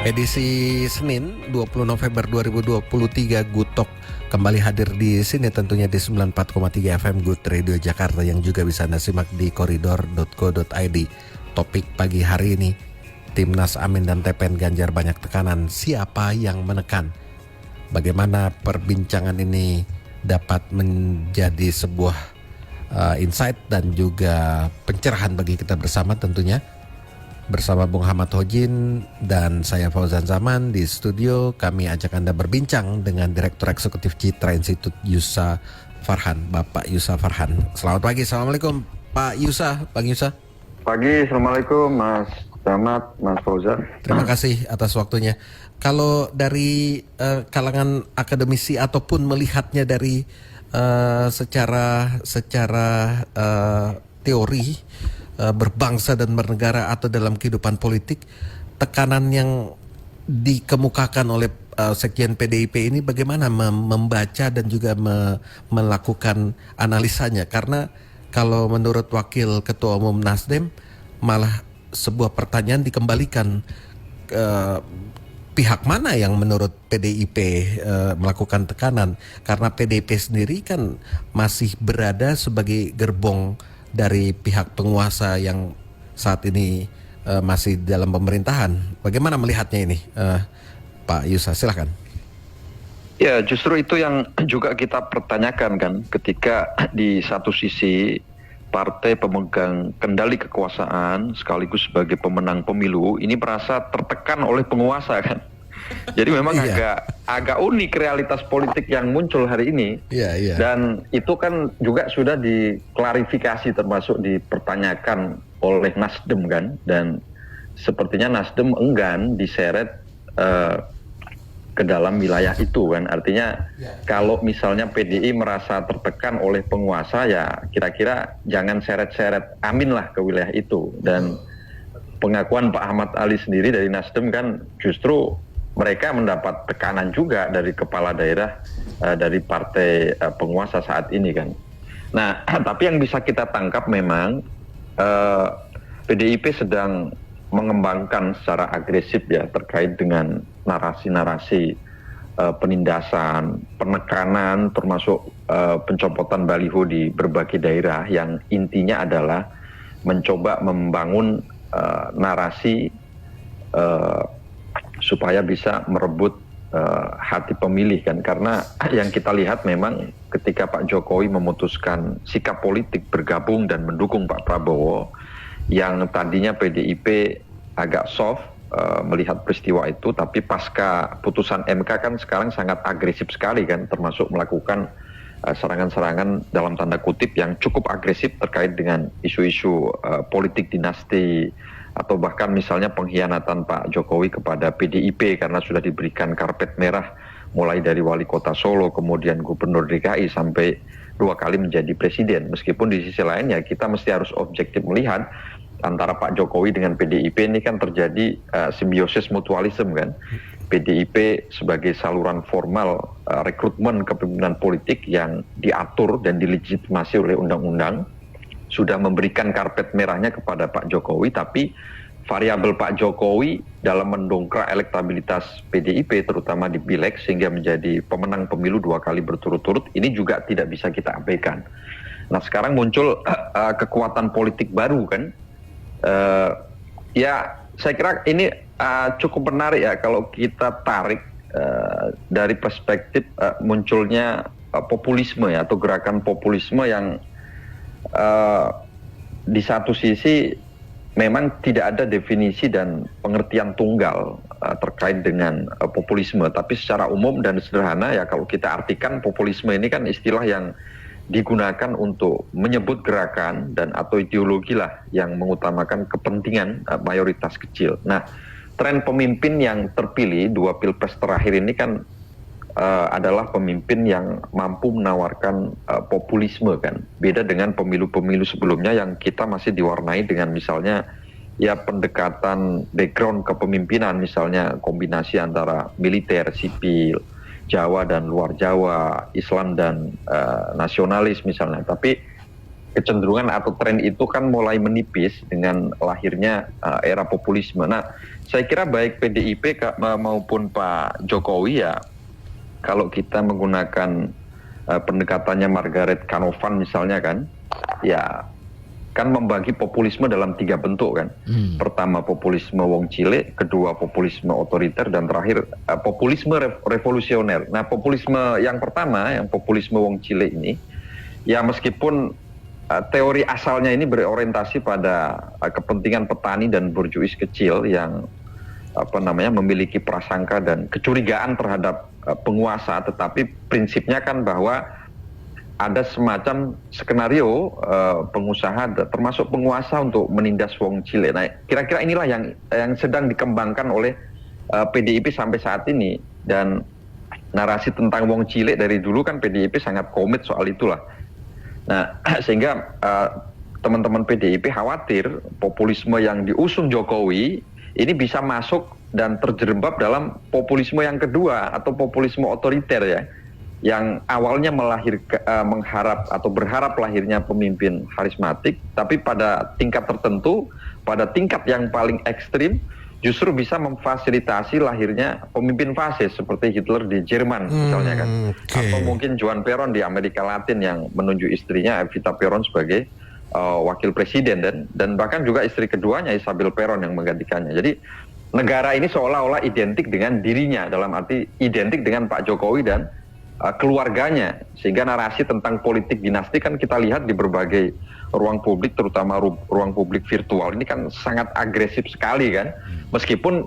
Edisi Senin 20 November 2023 Gutok kembali hadir di sini tentunya di 94,3 FM Good Radio Jakarta yang juga bisa Anda simak di koridor.co.id. Topik pagi hari ini, Timnas Amin dan TPN Ganjar banyak tekanan, siapa yang menekan? Bagaimana perbincangan ini dapat menjadi sebuah insight dan juga pencerahan bagi kita bersama tentunya. Bersama Bung Ahmad Hojin dan saya Fauzan Zaman di studio, kami ajak Anda berbincang dengan Direktur Eksekutif Citra Institut Yusa Farhan, Bapak Yusa Farhan. Selamat pagi, Assalamualaikum Pak Yusa, Bang Yusa. Pagi, Assalamualaikum Mas Ahmad, Mas Fauzan. Terima kasih atas waktunya. Kalau dari kalangan akademisi ataupun melihatnya dari secara teori, berbangsa dan bernegara atau dalam kehidupan politik, tekanan yang dikemukakan oleh Sekjen PDIP ini bagaimana membaca dan juga melakukan analisanya? Karena kalau menurut Wakil Ketua Umum Nasdem malah sebuah pertanyaan dikembalikan, pihak mana yang menurut PDIP melakukan tekanan? Karena PDIP sendiri kan masih berada sebagai gerbong dari pihak penguasa yang saat ini masih dalam pemerintahan. Bagaimana melihatnya ini, Pak Yusa? Silakan. Ya, justru itu yang juga kita pertanyakan kan, ketika di satu sisi partai pemegang kendali kekuasaan sekaligus sebagai pemenang pemilu ini merasa tertekan oleh penguasa kan. Jadi memang agak unik realitas politik yang muncul hari ini. Dan itu kan juga sudah diklarifikasi termasuk dipertanyakan oleh Nasdem kan. Dan sepertinya Nasdem enggan diseret ke dalam wilayah itu kan. Artinya kalau misalnya PDI merasa tertekan oleh penguasa, ya kira-kira jangan seret-seret Amin lah ke wilayah itu. Dan pengakuan Pak Ahmad Ali sendiri dari Nasdem kan justru mereka mendapat tekanan juga dari kepala daerah dari partai penguasa saat ini kan. Nah, tapi yang bisa kita tangkap memang PDIP sedang mengembangkan secara agresif ya terkait dengan narasi-narasi penindasan, penekanan, termasuk pencopotan baliho di berbagai daerah yang intinya adalah mencoba membangun narasi supaya bisa merebut hati pemilih kan. Karena yang kita lihat memang ketika Pak Jokowi memutuskan sikap politik bergabung dan mendukung Pak Prabowo, yang tadinya PDIP agak soft melihat peristiwa itu, tapi pasca putusan MK kan sekarang sangat agresif sekali kan, termasuk melakukan serangan-serangan dalam tanda kutip yang cukup agresif terkait dengan isu-isu politik dinasti, atau bahkan misalnya pengkhianatan Pak Jokowi kepada PDIP karena sudah diberikan karpet merah mulai dari wali kota Solo, kemudian gubernur DKI sampai 2 kali menjadi presiden. Meskipun di sisi lain ya kita mesti harus objektif melihat antara Pak Jokowi dengan PDIP ini kan terjadi simbiosis mutualisme kan. PDIP sebagai saluran formal rekrutmen kepemimpinan politik yang diatur dan dilegitimasi oleh undang-undang, sudah memberikan karpet merahnya kepada Pak Jokowi, tapi variabel Pak Jokowi dalam mendongkrak elektabilitas PDIP terutama di Pileg sehingga menjadi pemenang pemilu 2 kali berturut-turut, ini juga tidak bisa kita abaikan. Nah, sekarang muncul kekuatan politik baru kan. Ya saya kira ini cukup menarik ya kalau kita tarik dari perspektif munculnya populisme ya, atau gerakan populisme yang di satu sisi memang tidak ada definisi dan pengertian tunggal terkait dengan populisme, tapi secara umum dan sederhana ya kalau kita artikan populisme ini kan istilah yang digunakan untuk menyebut gerakan dan atau ideologi lah yang mengutamakan kepentingan mayoritas kecil. Nah, tren pemimpin yang terpilih 2 pilpres terakhir ini kan adalah pemimpin yang mampu menawarkan populisme kan. Beda dengan pemilu-pemilu sebelumnya yang kita masih diwarnai dengan misalnya ya pendekatan background kepemimpinan, misalnya kombinasi antara militer, sipil, Jawa dan luar Jawa, Islam dan nasionalis misalnya. Tapi kecenderungan atau tren itu kan mulai menipis dengan lahirnya era populisme. Nah, saya kira baik PDIP maupun Pak Jokowi ya, kalau kita menggunakan pendekatannya Margaret Canavan misalnya kan, ya kan membagi populisme dalam 3 bentuk kan. Pertama populisme wong cilik, kedua populisme otoriter, dan terakhir populisme revolusioner. Nah, populisme yang pertama, yang populisme wong cilik ini, ya meskipun teori asalnya ini berorientasi pada kepentingan petani dan borjuis kecil yang memiliki prasangka dan kecurigaan terhadap penguasa, tetapi prinsipnya kan bahwa ada semacam skenario pengusaha termasuk penguasa untuk menindas wong cilik. Nah, kira-kira inilah yang sedang dikembangkan oleh PDIP sampai saat ini, dan narasi tentang wong cilik dari dulu kan PDIP sangat komit soal itulah. Nah, sehingga teman-teman PDIP khawatir populisme yang diusung Jokowi ini bisa masuk dan terjerembab dalam populisme yang kedua atau populisme otoriter ya, yang awalnya mengharap atau berharap lahirnya pemimpin karismatik, tapi pada tingkat tertentu, pada tingkat yang paling ekstrim, justru bisa memfasilitasi lahirnya pemimpin fasis seperti Hitler di Jerman misalnya kan, atau mungkin Joan Peron di Amerika Latin yang menunjuk istrinya Evita Peron sebagai wakil presiden, dan bahkan juga istri keduanya Isabel Peron yang menggantikannya. Jadi negara ini seolah-olah identik dengan dirinya, dalam arti identik dengan Pak Jokowi dan keluarganya, sehingga narasi tentang politik dinasti kan kita lihat di berbagai ruang publik, terutama ruang publik virtual ini kan sangat agresif sekali kan. Meskipun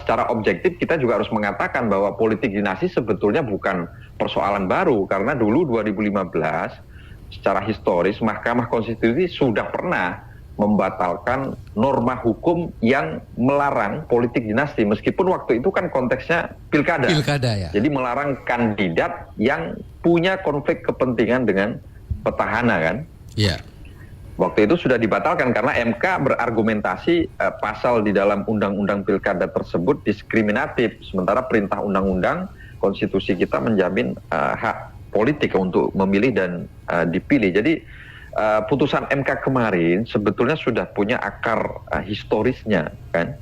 secara objektif kita juga harus mengatakan bahwa politik dinasti sebetulnya bukan persoalan baru, karena dulu 2015 secara historis Mahkamah Konstitusi sudah pernah membatalkan norma hukum yang melarang politik dinasti, meskipun waktu itu kan konteksnya pilkada ya. Jadi melarang kandidat yang punya konflik kepentingan dengan petahana kan. Iya. Waktu itu sudah dibatalkan karena MK berargumentasi pasal di dalam undang-undang pilkada tersebut diskriminatif, sementara perintah undang-undang konstitusi kita menjamin hak politik untuk memilih dan dipilih. Jadi putusan MK kemarin sebetulnya sudah punya akar historisnya kan.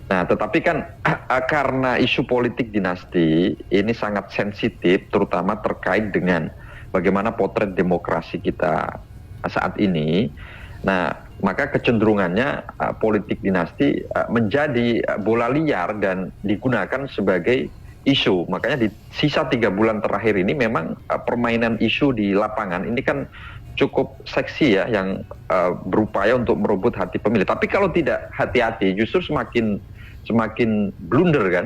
Nah, tetapi kan karena isu politik dinasti ini sangat sensitif, terutama terkait dengan bagaimana potret demokrasi kita saat ini. Nah, maka kecenderungannya politik dinasti menjadi bola liar dan digunakan sebagai isu. Makanya di sisa 3 bulan terakhir ini memang permainan isu di lapangan ini kan cukup seksi ya, yang berupaya untuk merebut hati pemilih. Tapi kalau tidak hati-hati justru semakin blunder kan.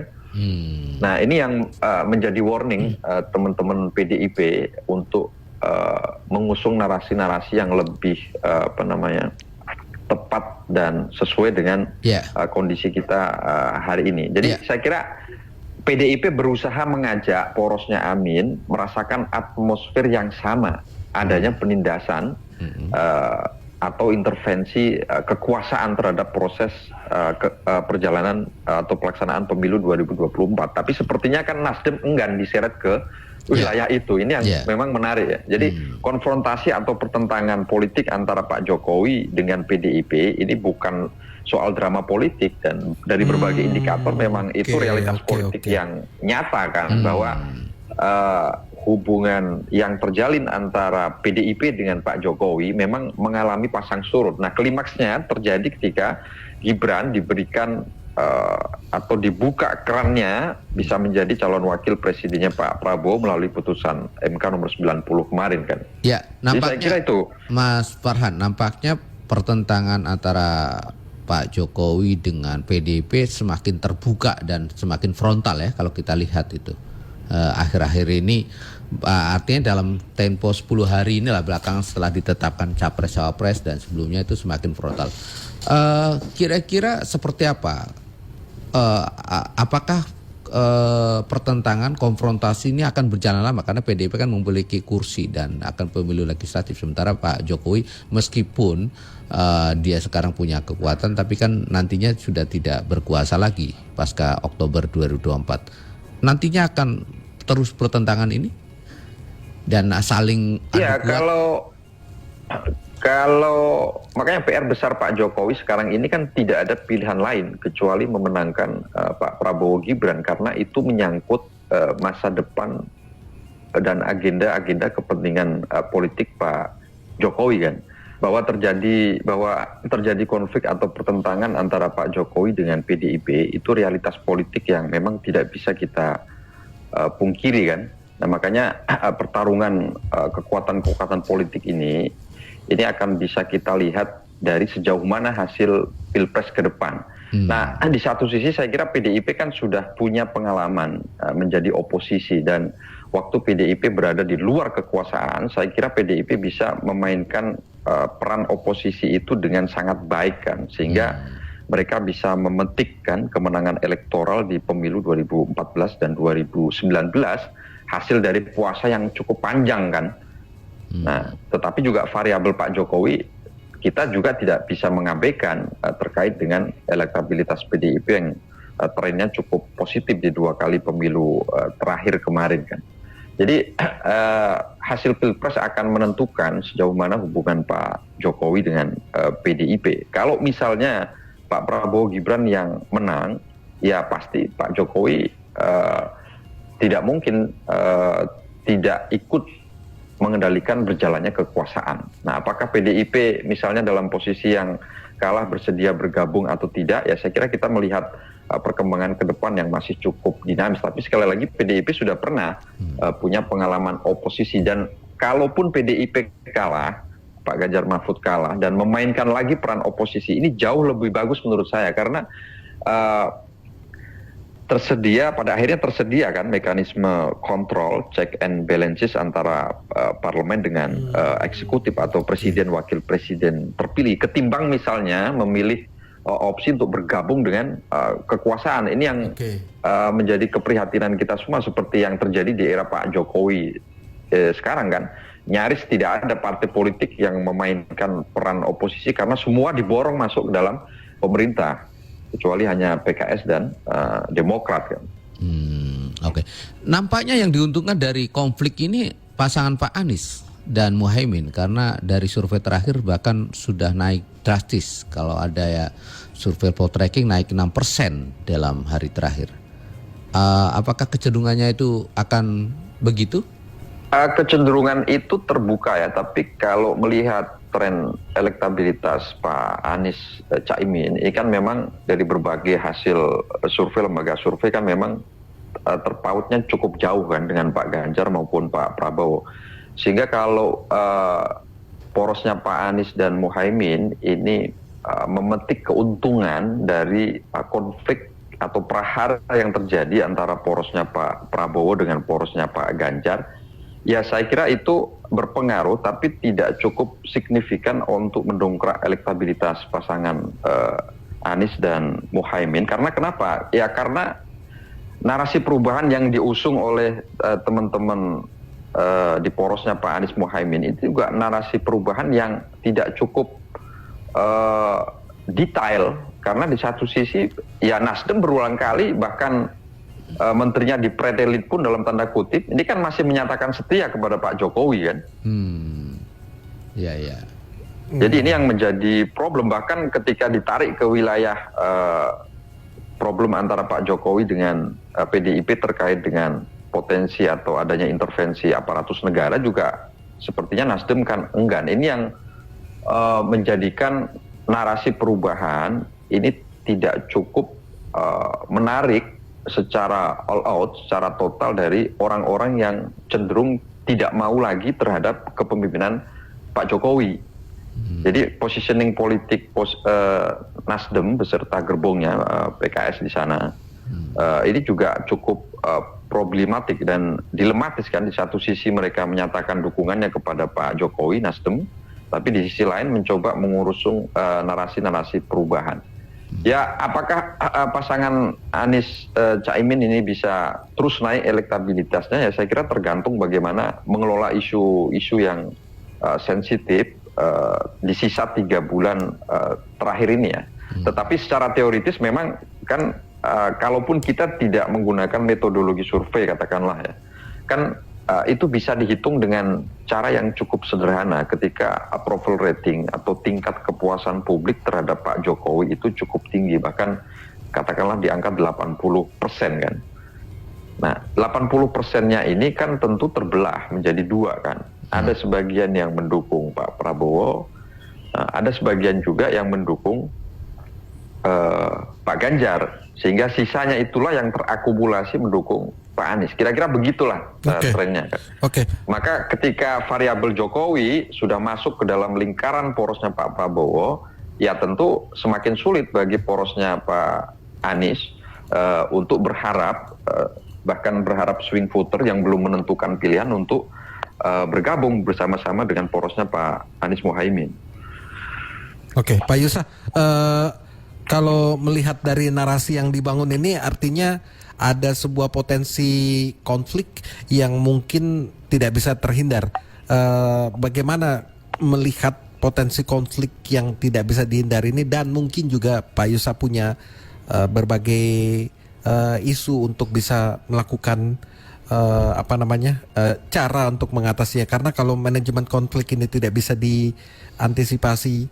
Nah, ini yang menjadi warning teman-teman PDIP untuk mengusung narasi-narasi yang lebih tepat dan sesuai dengan kondisi kita hari ini. Jadi saya kira PDIP berusaha mengajak porosnya Amin merasakan atmosfer yang sama, adanya penindasan atau intervensi kekuasaan terhadap proses perjalanan atau pelaksanaan pemilu 2024. Tapi sepertinya kan Nasdem enggan diseret ke wilayah itu. Ini yang memang menarik ya. Jadi konfrontasi atau pertentangan politik antara Pak Jokowi dengan PDIP ini bukan soal drama politik, dan dari berbagai indikator memang itu realitas politik yang nyata kan, bahwa hubungan yang terjalin antara PDIP dengan Pak Jokowi memang mengalami pasang surut. Nah, klimaksnya terjadi ketika Gibran diberikan atau dibuka kerannya bisa menjadi calon wakil presidennya Pak Prabowo melalui putusan MK nomor 90 kemarin kan. Ya, nampaknya, jadi saya kira itu, Mas Farhan, nampaknya pertentangan antara Pak Jokowi dengan PDIP semakin terbuka dan semakin frontal ya kalau kita lihat itu. Akhir-akhir ini artinya dalam tempo 10 hari inilah belakangan setelah ditetapkan capres-cawapres dan sebelumnya itu semakin frontal. Kira-kira seperti apa? Apakah pertentangan konfrontasi ini akan berjalan lama karena PDIP kan memiliki kursi dan akan pemilu legislatif, sementara Pak Jokowi meskipun dia sekarang punya kekuatan tapi kan nantinya sudah tidak berkuasa lagi pasca Oktober 2024. Nantinya akan terus pertentangan ini dan saling ya Kalau makanya PR besar Pak Jokowi sekarang ini kan tidak ada pilihan lain kecuali memenangkan Pak Prabowo Gibran, karena itu menyangkut masa depan dan agenda-agenda kepentingan politik Pak Jokowi kan. Bahwa terjadi konflik atau pertentangan antara Pak Jokowi dengan PDIP itu realitas politik yang memang tidak bisa kita pungkiri kan. Nah makanya pertarungan kekuatan-kekuatan politik ini akan bisa kita lihat dari sejauh mana hasil Pilpres ke depan. Nah, di satu sisi saya kira PDIP kan sudah punya pengalaman menjadi oposisi, dan waktu PDIP berada di luar kekuasaan, saya kira PDIP bisa memainkan peran oposisi itu dengan sangat baik kan, sehingga mereka bisa memetikkan kemenangan elektoral di pemilu 2014 dan 2019 hasil dari puasa yang cukup panjang kan. Nah, tetapi juga variabel Pak Jokowi kita juga tidak bisa mengabaikan terkait dengan elektabilitas PDIP yang trennya cukup positif di 2 kali pemilu terakhir kemarin kan. Jadi hasil Pilpres akan menentukan sejauh mana hubungan Pak Jokowi dengan PDIP. Kalau misalnya Pak Prabowo Gibran yang menang, ya pasti Pak Jokowi tidak mungkin tidak ikut mengendalikan berjalannya kekuasaan. Nah, apakah PDIP misalnya dalam posisi yang kalah bersedia bergabung atau tidak, ya saya kira kita melihat perkembangan ke depan yang masih cukup dinamis. Tapi sekali lagi PDIP sudah pernah punya pengalaman oposisi, dan kalaupun PDIP kalah, Pak Ganjar Mahfud kalah dan memainkan lagi peran oposisi, ini jauh lebih bagus menurut saya, karena pada akhirnya tersedia kan mekanisme kontrol, check and balances antara parlemen dengan eksekutif atau presiden wakil presiden terpilih, ketimbang misalnya memilih opsi untuk bergabung dengan kekuasaan. Ini yang menjadi keprihatinan kita semua, seperti yang terjadi di era Pak Jokowi sekarang kan. Nyaris tidak ada partai politik yang memainkan peran oposisi karena semua diborong masuk ke dalam pemerintah, kecuali hanya PKS dan Demokrat kan. Oke. Nampaknya yang diuntungkan dari konflik ini pasangan Pak Anies dan Muhaimin, karena dari survei terakhir bahkan sudah naik drastis. Kalau ada ya survei Poltreking naik 6% dalam hari terakhir. Apakah kecenderungannya itu akan begitu? Kecenderungan itu terbuka ya, tapi kalau melihat tren elektabilitas Pak Anies Caimin, ini kan memang dari berbagai hasil survei, lembaga survei kan memang terpautnya cukup jauh kan dengan Pak Ganjar maupun Pak Prabowo. Sehingga kalau porosnya Pak Anies dan Muhaimin ini memetik keuntungan dari konflik atau prahara yang terjadi antara porosnya Pak Prabowo dengan porosnya Pak Ganjar, ya saya kira itu berpengaruh, tapi tidak cukup signifikan untuk mendongkrak elektabilitas pasangan Anies dan Muhaimin. Karena kenapa? Ya karena narasi perubahan yang diusung oleh teman-teman di porosnya Pak Anies Muhaimin itu juga narasi perubahan yang tidak cukup detail. Karena di satu sisi ya Nasdem berulang kali, bahkan menterinya dipretelit pun dalam tanda kutip, ini kan masih menyatakan setia kepada Pak Jokowi kan. Ya. Jadi ini yang menjadi problem, bahkan ketika ditarik ke wilayah problem antara Pak Jokowi dengan PDIP terkait dengan potensi atau adanya intervensi aparatus negara, juga sepertinya Nasdem kan enggan. Ini yang menjadikan narasi perubahan ini tidak cukup menarik secara all out, secara total dari orang-orang yang cenderung tidak mau lagi terhadap kepemimpinan Pak Jokowi. Jadi positioning politik Nasdem beserta gerbongnya PKS di sana ini juga cukup problematik dan dilematis kan. Di satu sisi mereka menyatakan dukungannya kepada Pak Jokowi, Nasdem, tapi di sisi lain mencoba mengurusung narasi-narasi perubahan. Ya, apakah pasangan Anies Caimin ini bisa terus naik elektabilitasnya? Ya saya kira tergantung bagaimana mengelola isu-isu yang sensitif di sisa 3 bulan terakhir ini ya. Tetapi secara teoritis memang kan kalaupun kita tidak menggunakan metodologi survei katakanlah ya, kan itu bisa dihitung dengan cara yang cukup sederhana ketika approval rating atau tingkat kepuasan publik terhadap Pak Jokowi itu cukup tinggi, bahkan katakanlah di angka 80% kan. Nah, 80%-nya ini kan tentu terbelah menjadi dua kan. Ada sebagian yang mendukung Pak Prabowo, ada sebagian juga yang mendukung Pak Ganjar, sehingga sisanya itulah yang terakumulasi mendukung Pak Anies. Kira-kira begitulah trennya. Oke. Maka ketika variabel Jokowi sudah masuk ke dalam lingkaran porosnya Pak Prabowo, ya tentu semakin sulit bagi porosnya Pak Anies untuk berharap, bahkan berharap swing voter yang belum menentukan pilihan untuk bergabung bersama-sama dengan porosnya Pak Anies Muhaimin. Oke, Pak Yusa, kalau melihat dari narasi yang dibangun ini, artinya ada sebuah potensi konflik yang mungkin tidak bisa terhindar. Bagaimana melihat potensi konflik yang tidak bisa dihindari ini, dan mungkin juga Pak Yusa punya berbagai isu untuk bisa melakukan cara untuk mengatasinya, karena kalau manajemen konflik ini tidak bisa diantisipasi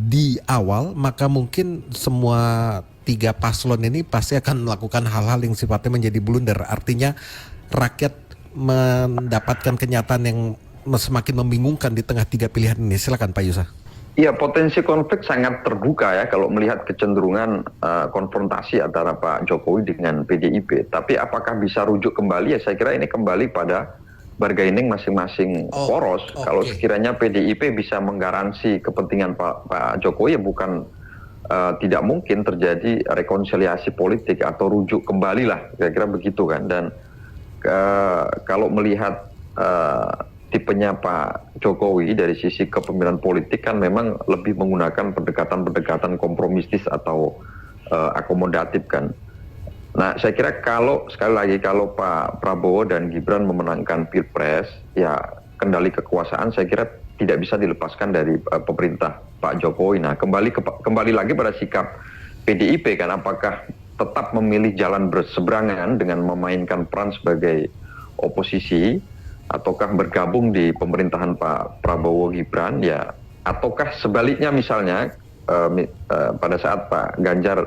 di awal, maka mungkin semua tiga paslon ini pasti akan melakukan hal-hal yang sifatnya menjadi blunder. Artinya rakyat mendapatkan kenyataan yang semakin membingungkan di tengah tiga pilihan ini. Silakan Pak Yusa. Iya, potensi konflik sangat terbuka ya kalau melihat kecenderungan konfrontasi antara Pak Jokowi dengan PDIP. Tapi apakah bisa rujuk kembali? Ya saya kira ini kembali pada bargaining masing-masing poros. Kalau sekiranya PDIP bisa menggaransi kepentingan Pak Jokowi, ya bukan tidak mungkin terjadi rekonsiliasi politik atau rujuk kembali lah, kira-kira begitu kan. Dan kalau melihat tipenya Pak Jokowi dari sisi kepemimpinan politik kan memang lebih menggunakan pendekatan-pendekatan kompromistis atau akomodatif kan. Nah saya kira sekali lagi kalau Pak Prabowo dan Gibran memenangkan Pilpres, ya kendali kekuasaan saya kira tidak bisa dilepaskan dari pemerintah Pak Jokowi. Nah kembali lagi pada sikap PDIP kan, apakah tetap memilih jalan berseberangan dengan memainkan peran sebagai oposisi, ataukah bergabung di pemerintahan Pak Prabowo Gibran, ya, ataukah sebaliknya misalnya pada saat Pak Ganjar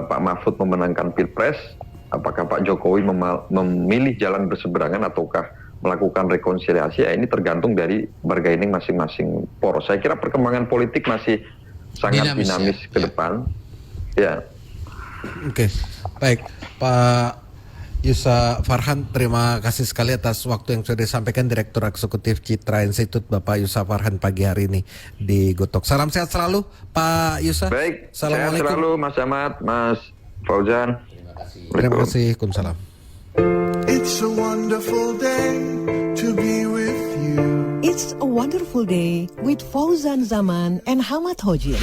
Pak Mahfud memenangkan Pilpres, apakah Pak Jokowi memilih jalan berseberangan ataukah melakukan rekonsiliasi, ya ini tergantung dari bargaining masing-masing poros. Saya kira perkembangan politik masih sangat dinamis ke depan. Ya. Oke, baik Pak Yusa Farhan, terima kasih sekali atas waktu yang sudah disampaikan Direktur Eksekutif Citra Institute Bapak Yusa Farhan pagi hari ini di Gotok. Salam sehat selalu Pak Yusa. Baik, sehat selalu Mas Ahmad, Mas Fauzan. Terima kasih. Waalaikumsalam. It's a wonderful day to be with you. It's a wonderful day with Fauzan Zaman and Hamad Hojin.